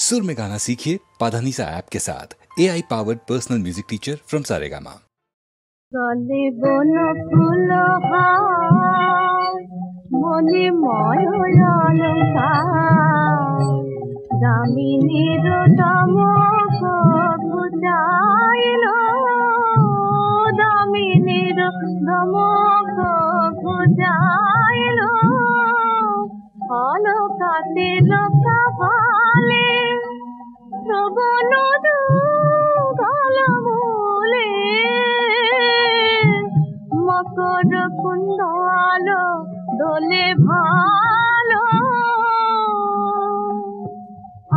सुर में गाना सीखिए पाधानीसा ऐप के साथ। AI powered personal music teacher from Saregama. गले बन फूल मने दामिनीर दमक बुझाइलो दामिनीर दमक बुझाइलो अलकाते लका भाले শ্রবণ গলমূলে মকর কুণ্ডল দোলে ভালো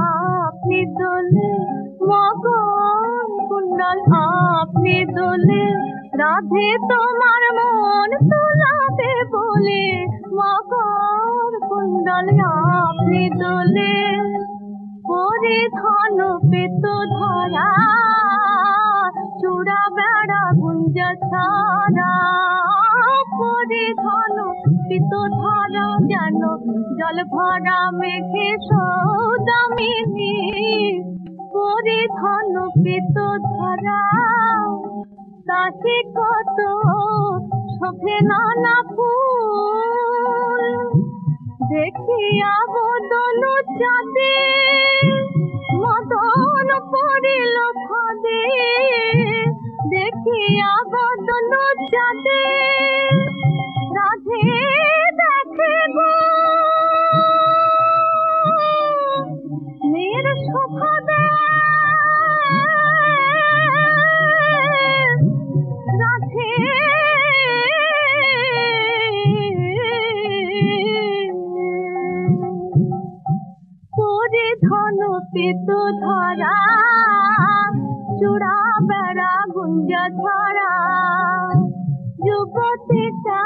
আপনি দোলে মকর কুণ্ডল আপনি দোলে রাধে তোমার মন তোলাবে বলে মকর কুণ্ডল আপনি দোলে পরিধান পেত ধরা চূড়া বেড়া গুঞ্জ ছাড়া পরিধান পেত ধরা যেন জল ভরা মেঘে সৌদামিনী পরিধান পেত ধরা তাকে কত শোভে নানা ফুল দেখিয়া বদন চাঁদে মদন পড়িল ফাঁদে দেখিয়া বদন চাঁদে রাধে দেখে গো মেয়ের শোভা রাধে ধন পেত ধরা চূড়া বেড়া গুঞ্জ ধরা যুবতীটা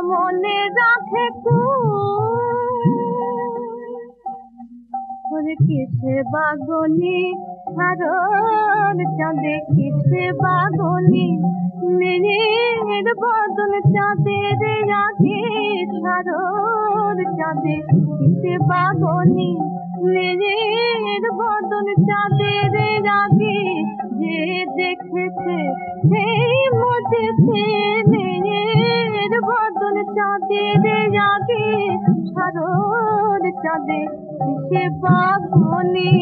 মনে রাখে কিসে বাগনি হারর চাঁদে কিসে বাগনি মেয়ের বদন চাঁদের আগে হারর চাঁদে কিসে বাগনি মেয়ের বদন চাঁদের আগে যে দেখেছে সেই মজেছে মেয়ের বদন চাঁদের আগে সারর চাঁদে কিসে বাগনি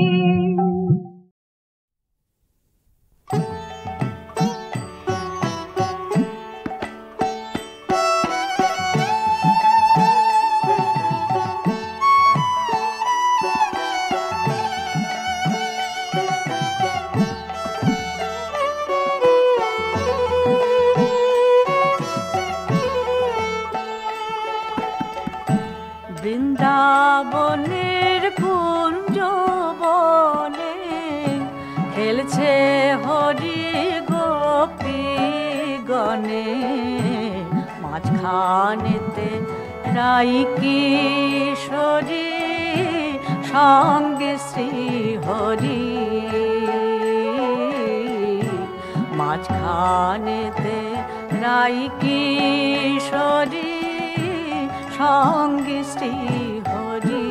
বৃন্দাবনের কুঞ্জ বনে খেলছে হরি গোপী গণে মাঝখানেতে রাই কিশোরী সঙ্গে শ্রী হরি মাঝখানেতে রাই কিশোরী সঙ্গে শ্রী হরি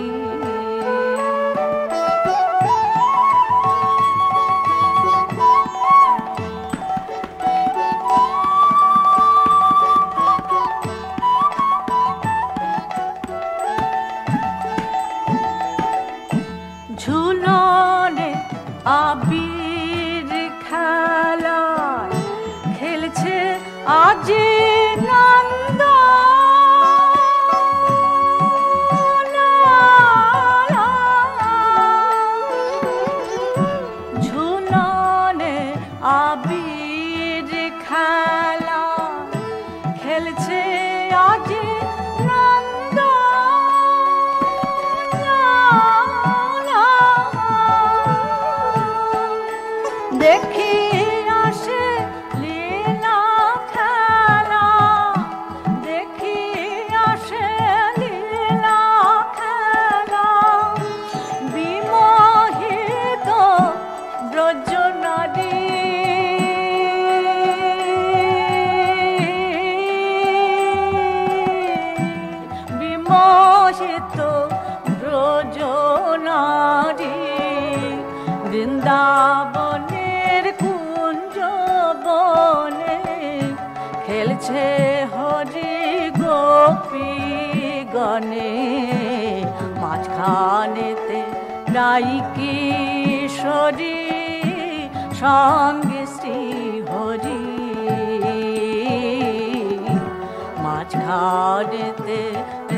ঝুলনে আবির খেলায় খেলছে আজি নন্দ আবির খেলা খেলছে আজি নন্দ দেখি আসে লীলা খেলা বৃন্দাবনের কুঞ্জ বনে খেলছে হরি গোপী গণে, মাঝখানেতে রাই কিশোরী সঙ্গে শ্রী হরি, মাঝখানেতে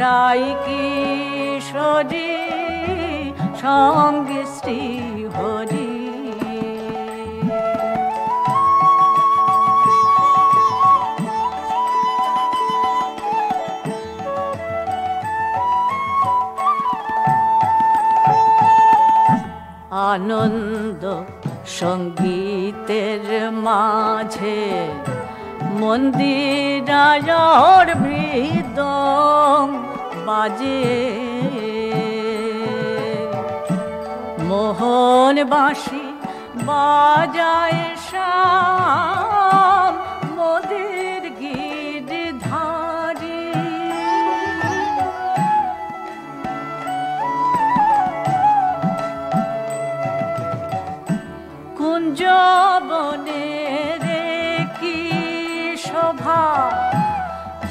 রাই কিশোরী সঙ্গে শ্রী হরি। আনন্দ সঙ্গীতের মাঝে মন্দিরায়র মৃদং বাজে, মোহন বাঁশি বাজায় শ্যাম মোদের গিরধারী, কুঞ্জ বনে রে কি শোভা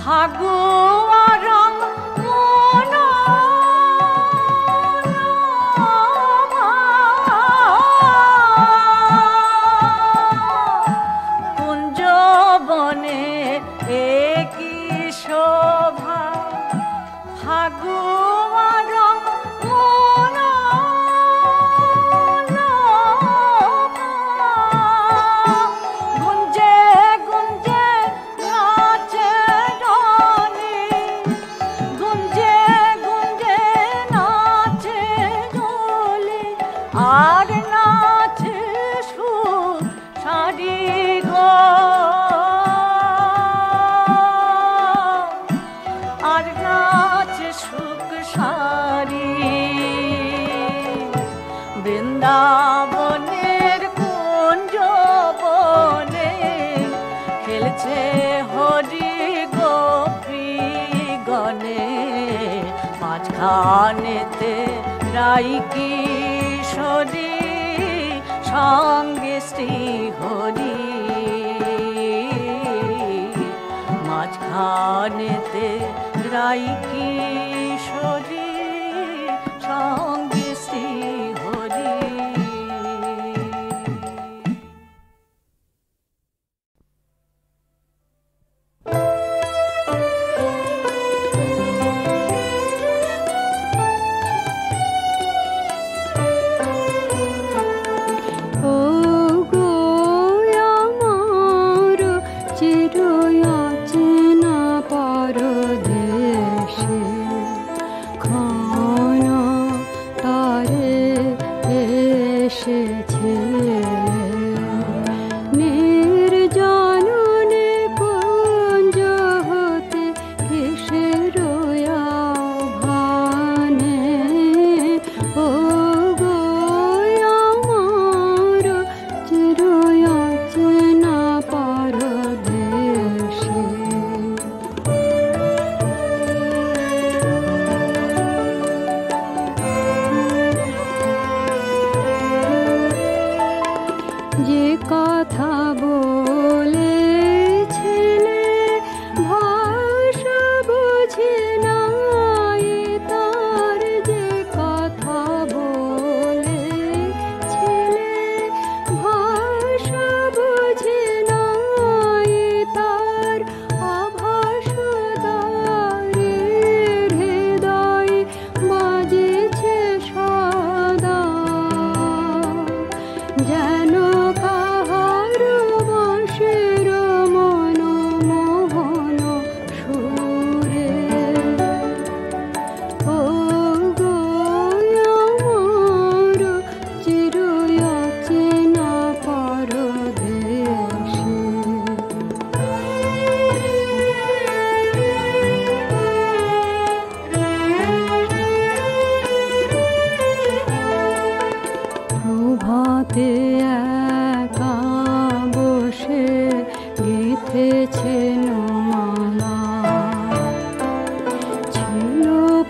ফাগুয়া রং কুঞ্জ বনে কি শোভা ফাগুয়া রং গুঞ্জে গুঞ্জে নাচে ডলি, গুঞ্জে গুঞ্জে নাচে ডলি, আর নাচে সুখ সারি গো, আর নাচে সুখ সারি। বৃন্দাবনের কুঞ্জ বনে খেলছে হরি গোপী গণে, মাঝখানেতে রাই কিশোরী সঙ্গে শ্রী হরি, মাঝখানেতে রাই কিশোরী সঙ্গে শ্রী হরি।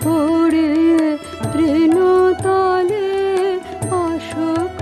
পড়ে তৃণতলে অশোক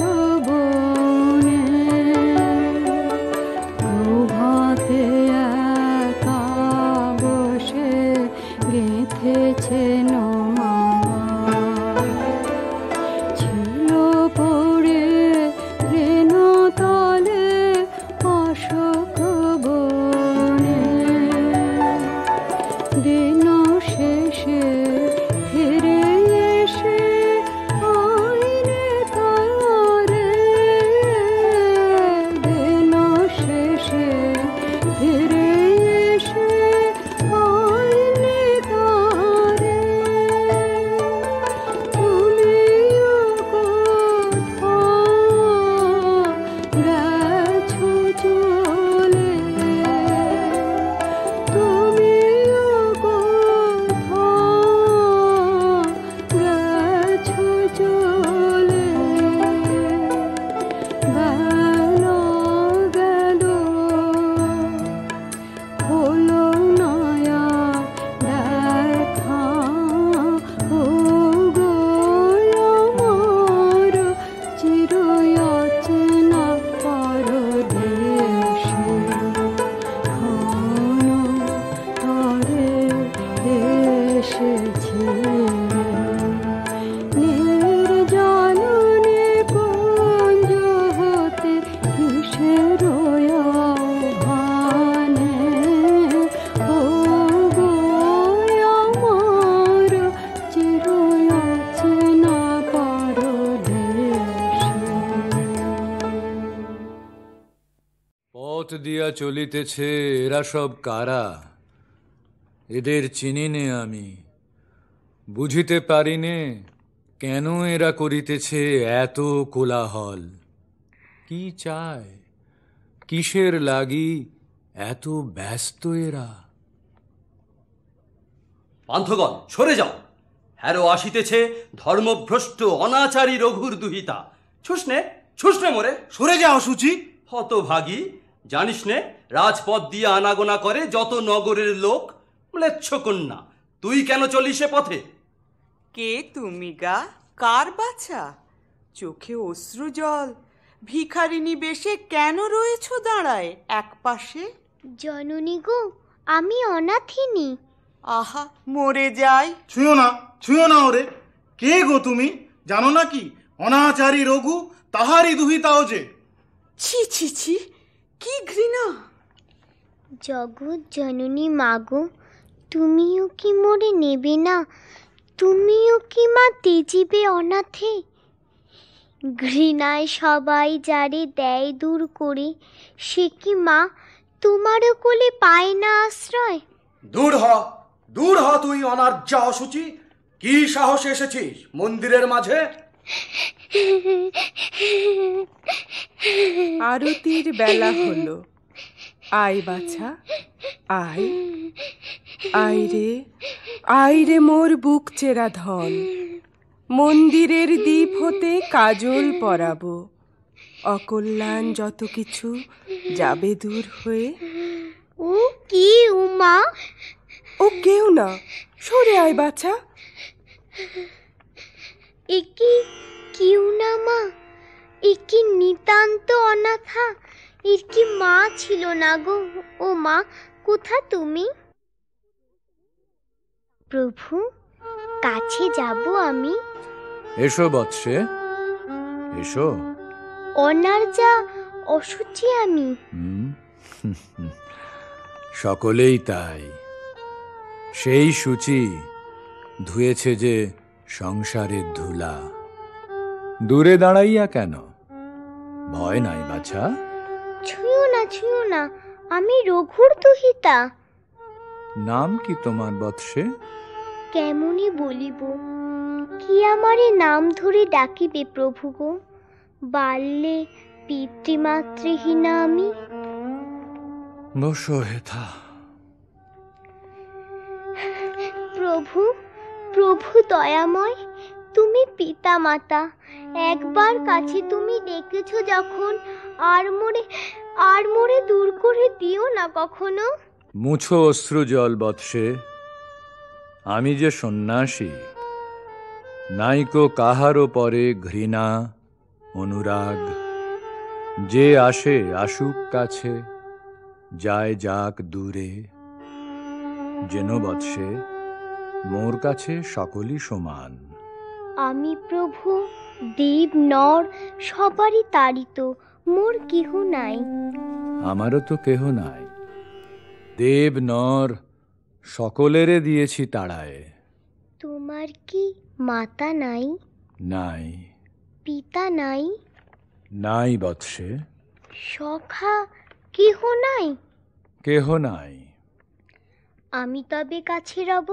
পথ দিয়া চলিতেছে এরা সব কারা? এদের চিনি নে আমি, বুঝিতে পারিনে কেন এরা করিতেছে এত কোলাহল। কি চায়, কিসের লাগি এত ব্যস্ত এরা? পান্থগণ সরে যাও, হ্যারো আসিতেছে ধর্মভ্রষ্ট অনাচারী রঘুর দুহিতা। ছুসনে ছুসনে মোরে, সরে যাও সূচি। হতভাগী, জানিস নে রাজপথ দিয়ে আনাগোনা করে যত নগরের লোক। ম্লেচ্ছ কন্যা, তুই কেন চলিস সে পথে? কে তুমি গা? কার বাছা? চোখে অশ্রু জল, ভিখারিনী বেশে কেন রয়েছ দাঁড়ায় এক পাশে? জননী গো, আমি অনাথিনী। আহা, মরে যাই। ছুঁয়ো না, ছুঁয়ো না ওরে। কে গো তুমি? জানো না কি অনাচারী রঘু তাহারই দুহিতাও যে? ছি ছি ছি, কি ঘৃণা! জগৎ জননী মাগো, তুমিও কি মরে নেবে না? তুমিও কি মা তেজিবে অনাথে? ঘৃণায় সবাই যারে দেয় দূর করে, সে কি মা তোমারও কোলে পায় না আশ্রয়? দূর হ, দূর হ তুই অনার্যা অসুচি। কি সাহসে এসেছিস মন্দিরের মাঝে? আরতির বেলা হলো, আয় বাছা আয়। আয় রে, আয় রে মোর বুক চেরা ধন, মন্দিরের দীপ হতে কাজল পরাবো। অকল্যাণ যত কিছু যাবে দূর হয়ে। ও কি উমা? ও কেউ না, সরে আয় বাছা। একি কিউ না মা, একি নিতান্ত অনাথা। এর কি মা ছিল না গো? ও মা, কোথা তুমি? প্রভু, কাছে যাব আমি। এসো বৎসে, এসো। অনার্যা অসুচি আমি। সকলেই তাই। সেই সূচি ধুয়েছে যে সংসারের ধুলা। দূরে দাঁড়াইয়া কেন? ভয় নাই বাছা। ছুঁয়ো না, ছুঁয়ো না, আমি রঘুর দুহিতা। নাম কি তোমার বৎসে? কেমনে বলিব, কি আমারে নাম ধরে ডাকিবে প্রভু গো? বাল্যে পিতৃমাতৃহীনা আমি। বসো হেথা। প্রভু, প্রভু দয়াময়, তুমি পিতা মাতা। একবার কাছে তুমি ডেকেছো যখন, আর মোরে দূর করে দিও না কখনো। মুছো অশ্রু জল বৎসে। আমি যে সন্ন্যাসী, নাইকো কাহারও পরে ঘৃণা অনুরাগ। যে আসে আসুক কাছে, যায় যাক দূরে। যেন বৎসে মোর কাছে সকলই সমান। আমি প্রভু দেব নর সবারই তাড়িত, মোর কেহ নাই। আমারও তো কেহ নাই। দেব নর সকলেরে দিয়েছি তাড়ায়। তোমার কি মাতা নাই? নাই। পিতা নাই? নাই বৎসে। সখা কেহ নাই? কেহ নাই। আমি তবে কাছে রব,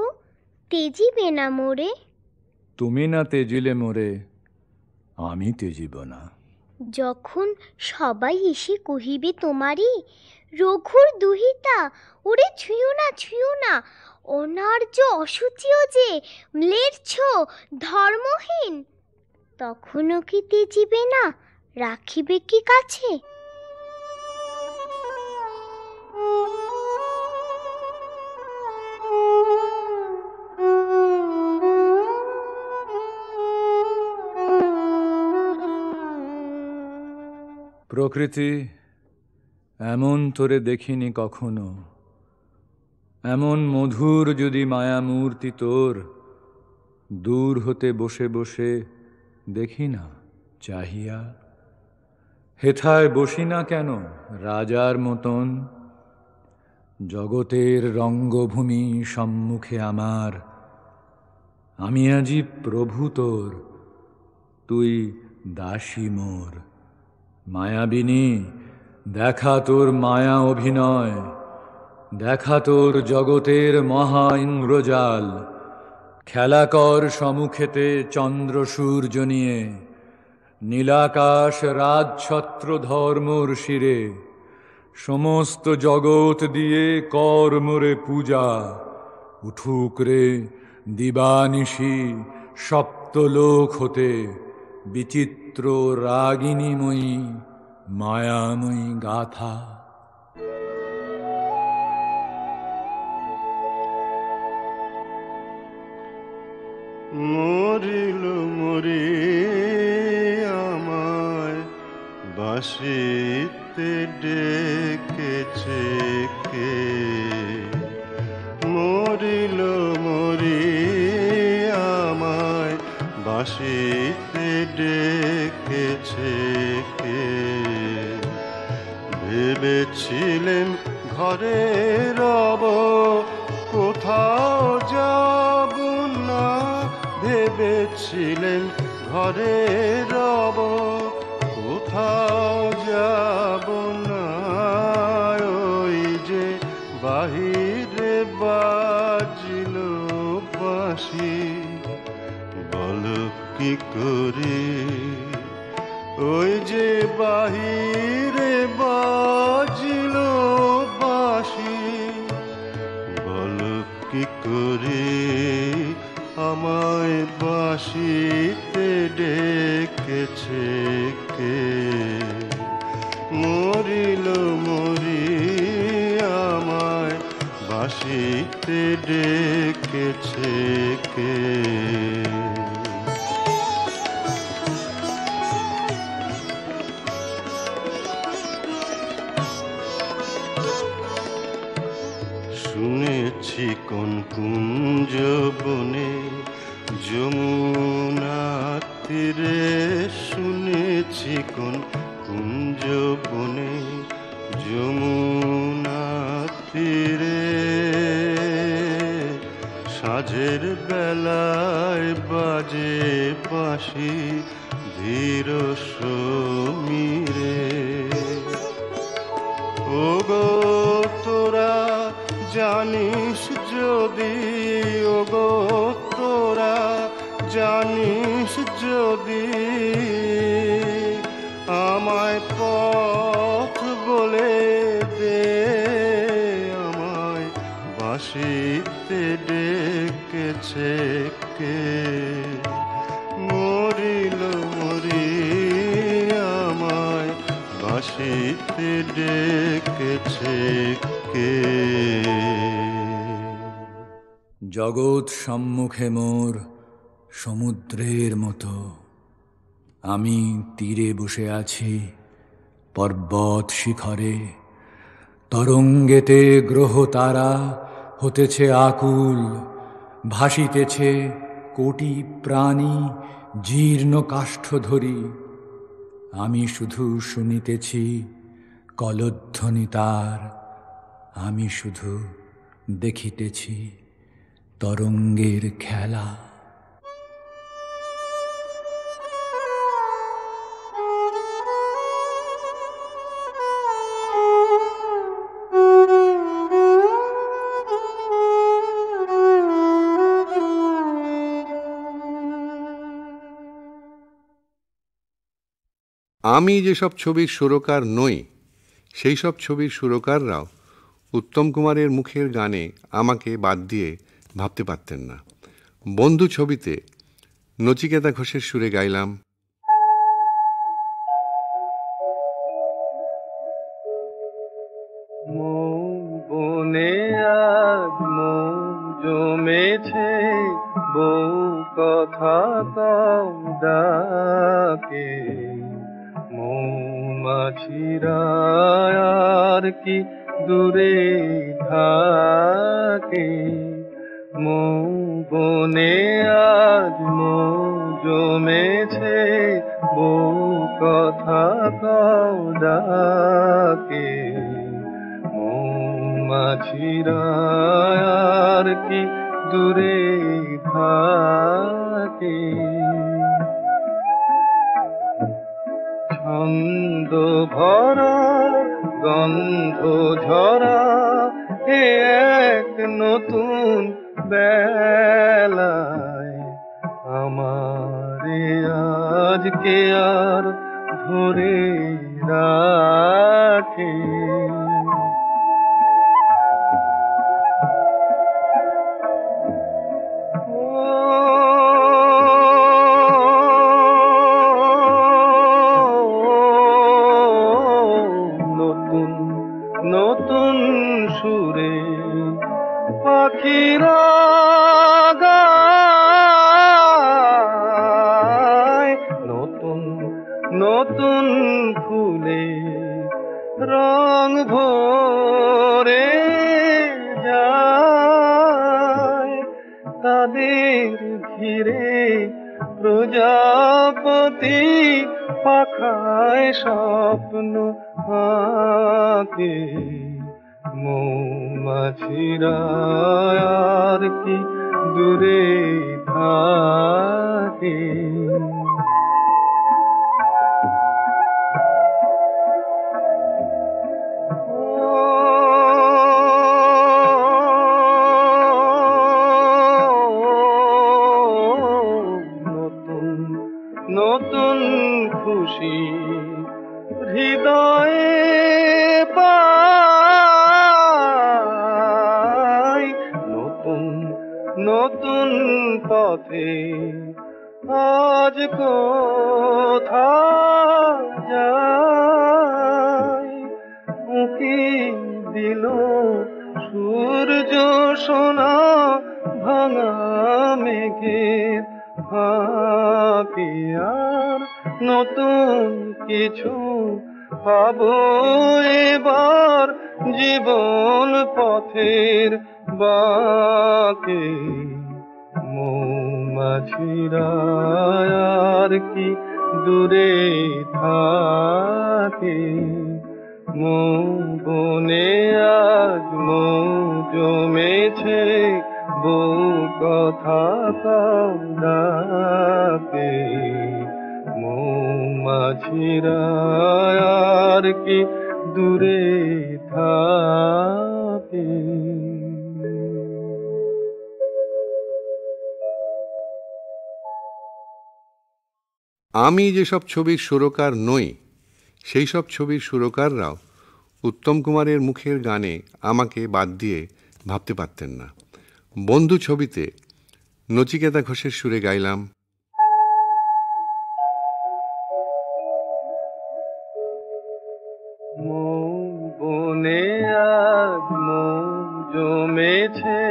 তেজিবে না মোরে? তুমি না তেজিলে মোরে, আমি তেজিব না। যখন সবাই এসে কহিবে তোমারই রঘুর দুহিতা, ওরে ছুঁয়ো না, ছুঁয়ো না, অনার্য অসুচিও যে, ম্লেচ্ছ ধর্মহীন, তখনও কি তেজিবে না? রাখিবে কি কাছে? প্রকৃতি এমন তোরে দেখিনি কখনো। এমন মধুর যদি মায়ামূর্তি তোর দূর হতে বসে বসে দেখি না চাহিয়া। হেথায় বসি না কেন রাজার মতন? জগতের রঙ্গভূমি সম্মুখে আমার, আমি আজি প্রভু তোর, তুই দাসী মোর। মায়াবিনী দেখা তোর মায়া অভিনয়, দেখা তোর জগতের মহা ইন্দ্রজাল। খেলা কর সম্মুখেতে চন্দ্র সূর্য নিয়ে, নীলাকাশ রাজছত্র ধর্মর শিরে। সমস্ত জগৎ দিয়ে কর মোরে পূজা, উঠুক রে দিবানিশি সপ্তলোক হতে বিচিত্র রাগিনীময়ী মায়াময়ী গাথা। মরিল মরি আমায় বাঁশিতে ডেকেছে কে, মরিল মরি আমায় বাঁশিতে ডেকেছে কে। ভেবেছিলেন ঘরে রব, কোথাও যাব না। ভেবেছিলেন ঘরে রব, কোথাও যাব না। ওই যে বাহিরে বাজিল বাঁশি, বল কি করে। ওই যে বাহিরে বাজিল বাঁশি, বল কি করে। আমায় বাঁশিতে ডেকেছে কে, মরিল মরি আমায় বাঁশিতে ডেকেছে কে। শুনেছি কোন কুঞ্জ বনে যমুনা তীরে, শুনেছি কোন কুঞ্জ বনে যমুনা তীরে। সাঁঝের বেলায় বাজে বাঁশি ধীর সমীরে। ওগো তোরা জানিস যদি, ওগো তোরা জানিস যদি, আমায় পথ বলে দে। আমায় বাঁশিতে ডেকেছে কে, মরিল মরি আমায় বাঁশিতে ডেকেছে কে। জগৎ সম্মুখে মোর সমুদ্রের মতো, আমি তীরে বসে আছি পর্বত শিখরে। তরঙ্গেতে গ্রহ তারা হতেছে আকুল, ভাসিতেছে কোটি প্রাণী জীর্ণ কাষ্ঠ ধরি। আমি শুধু শুনিতেছি কলধ্বনি তার, আমি শুধু দেখিতেছি তরঙ্গের খেলা। আমি যেসব ছবির সুরকার নই, সেই সব ছবির সুরকাররাও উত্তম কুমারের মুখের গানে আমাকে বাদ দিয়ে ভাবতে পারতেন না। বন্ধু ছবিতে নচিকেতা ঘোষের সুরে গাইলাম, বনে আজ মৌ জমেছে, বউ কথা কম ডাকে। মৌমাছিরা আর কি দূরে থাকে, মৌ বনে আজ মৌ জমেছে, বউ কথা কম ডাকে। মৌমাছিরা আর কি দূরে থাকে। ছন্দ ভরা গন্ধ ঝরা এ এক নতুন বেলায় আমারে আজকে আর ধরে রাখে। নতুন নতুন সুরে পাখিরা গায়, নতুন নতুন ফুলে রং ভরে যায়, তাদের ঘিরে প্রজাপতি পাখায় স্বপ্ন আঁকে। মৌমাছিরা আর কি দূরে থাকে। নতুন খুশি হৃদয়ে পাই, নতুন নতুন পথে আজ কোথায় যাই। উঁকি দিল সূর্য সোনা ভাঙা মেঘের ফাঁকে, আর নতুন কিছু পাবো এবার জীবন পথের বাঁকে। মৌমাছিরা আর কি দূরে থাকে। মৌ বনে আজ মৌ জমেছে, বউ কথা কও ডাকে। মৌমাছিরা আর কি দূরে থাকে। আমি যেসব ছবির সুরকার নই, সেই সব ছবির সুরকাররাও উত্তম কুমারের মুখের গানে আমাকে বাদ দিয়ে ভাবতে পারতেন না। বন্ধু ছবিতে নচিকেতা ঘোষের সুরে গাইলাম, মৌ বনে আজ মৌ জমেছে,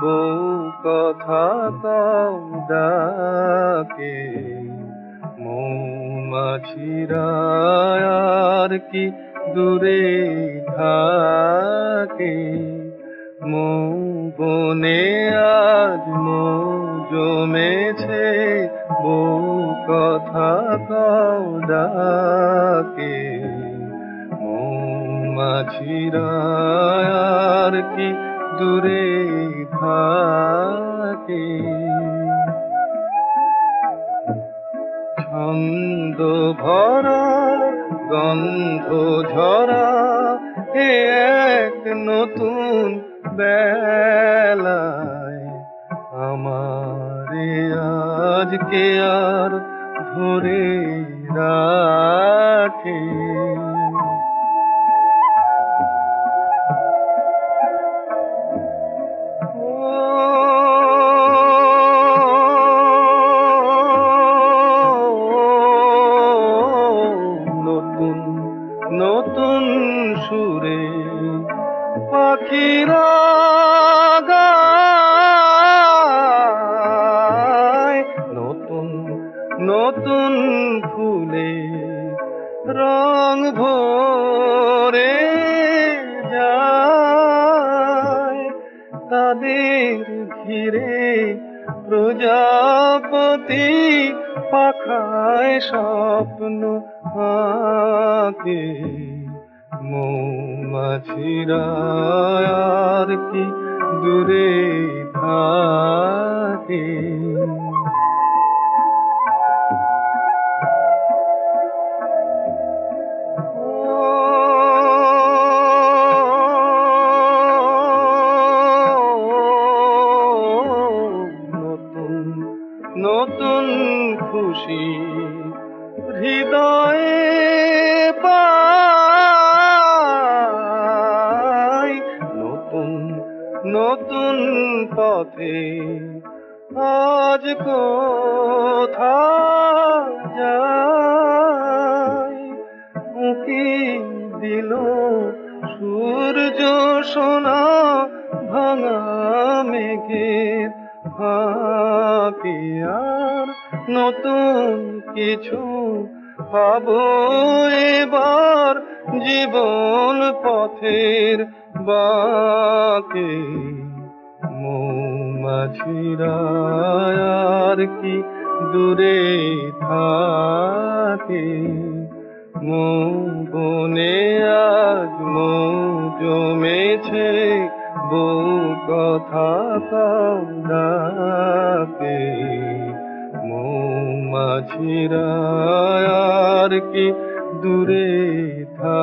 বউ কথা কও ডাকে। মৌমাছিরা আর কি দূরে থাকে। মৌ বনে আজ মৌ জমেছে, বউ কথা কও ডাকে। মৌমাছিরা আর কি দূরে থাকে। ছন্দ ভরা গন্ধ ঝরা এ এক নতুন বেলায় আমারে আজকে আর ধরে রাখে। নতুন নতুন সুরে পাখিরা গায়, নতুন নতুন ফুলে রং ভরে যায়, তাদের ঘিরে প্রজাপতি পাখায় স্বপ্ন আঁকে। মৌমাছিরা আর কি দূরে থাকে। খুশি হৃদয়ে পাই নতুন নতুন পথে আজ কোথায় যাই উকি দিল সূর্য সোনা ভাঙা মেঘের ফাঁকে আর নতুন কিছু পাবো এবার জীবন পথের বাঁকে মৌমাছিরা আর কি দূরে থাকে মৌ বনে আজ মৌ জমেছে বউ কথা ডাকে মৌমাছিরা আর কি দূরে থাকে